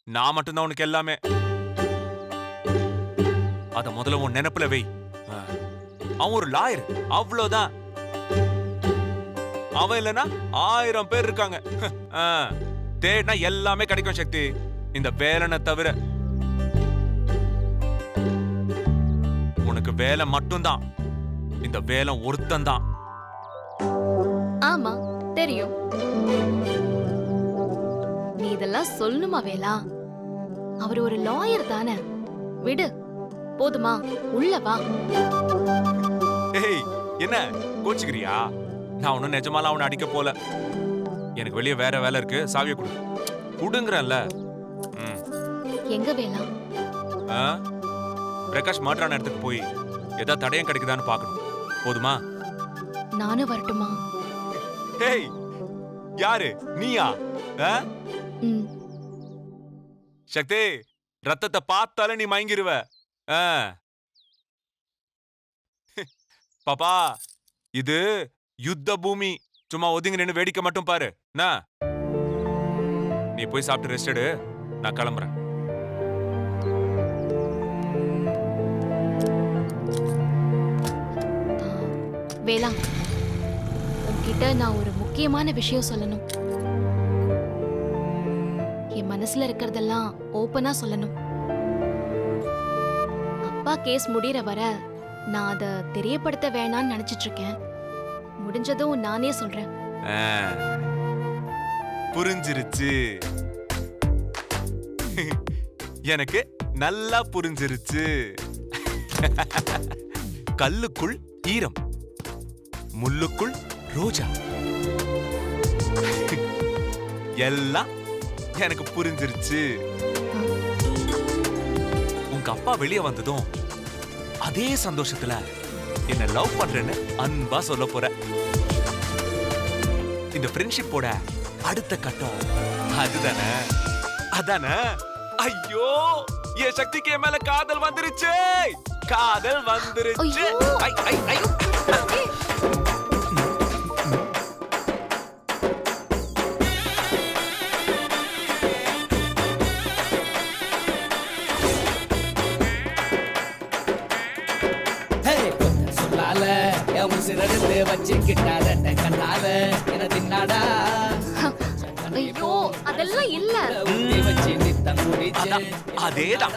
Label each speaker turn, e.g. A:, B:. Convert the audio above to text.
A: நான் மட்டும்தான் உனக்கு எல்லாமே. அத முதல்ல உன் நினைப்புல வை. அவன் ஒரு லாயர், அவ்வளவுதான். அவன் இல்லனா 1000 பேர் இருக்காங்க. தேடினா எல்லாமே கிடைக்கும் சக்தி, இந்த வேலனை தவிர. உனக்கு வேலை மட்டும்தான், இந்த வேலை ஒருத்தன்தான்.
B: ஆமா தெரியும். நீ இதெல்லாம் சொல்லணுமா வேலா? அவர் ஒரு லாயர் தானே, விடு. போதுமா? உள்ள வா.
A: ஏய், என்ன கோச்சுக்கிறியா? நான் ஒன்னும் நிஜமாலாம் அவனை அடிக்க போல. எனக்கு வெளியே வேற வேலை இருக்கு, சாவியை கொடு. குடுங்கறல்ல.
B: எங்க வேலா?
A: பிரகாஷ் மாற்றான இடத்துக்கு போய் ஏதாவது தடயம் கிடைக்குதான்னு பார்க்கணும். போதுமா?
B: நானும் வரட்டுமா?
A: ஏய், யாரு நீயா? சக்தி, ரத்தத்தை பார்த்தாலே நீ மயங்கிருவ. பாப்பா, இது யுத்த பூமி. சும்மா ஒதுங்கி நின்னு வேடிக்கை மட்டும் பாரு. நீ போய் சாப்பிட்டு ரெஸ்ட் எடு, நான் கிளம்புறேன்.
B: வேலா, உன்கிட்ட நான் ஒரு முக்கியமான விஷயம் சொல்லணும். என் மனசுல இருக்கிறதெல்லாம் ஓப்பனா சொல்லணும். அப்பா கேஸ் முடியற வர நான் அதை தெரியப்படுத்த வேணான்னு நினைச்சிட்டு இருக்கேன். முடிஞ்சதும் நானே சொல்றேன்.
A: புரிஞ்சிருச்சு. எனக்கு நல்லா புரிஞ்சிருச்சு. கல்லுக்குள் ஈரம், முள்ளுக்குள் ரோஜா. எல்லாம் எனக்கு புரிஞ்சிருச்சு. உங்க அப்பா வெளியே வந்ததும் அதே சந்தோஷத்துல என்ன லவ் பண்றேன்னு அன்பா சொல்ல போற. இந்த ஃப்ரெண்ட்ஷிப்போட அடுத்த கட்டம் அதுதானே? அதானே? ஐயோ, என் சக்திக்கு என் மேல காதல் வந்துருச்சு. காதல் வந்துருச்சு.
B: ஐயோ, அதெல்லாம் இல்ல.
A: அதேதான்.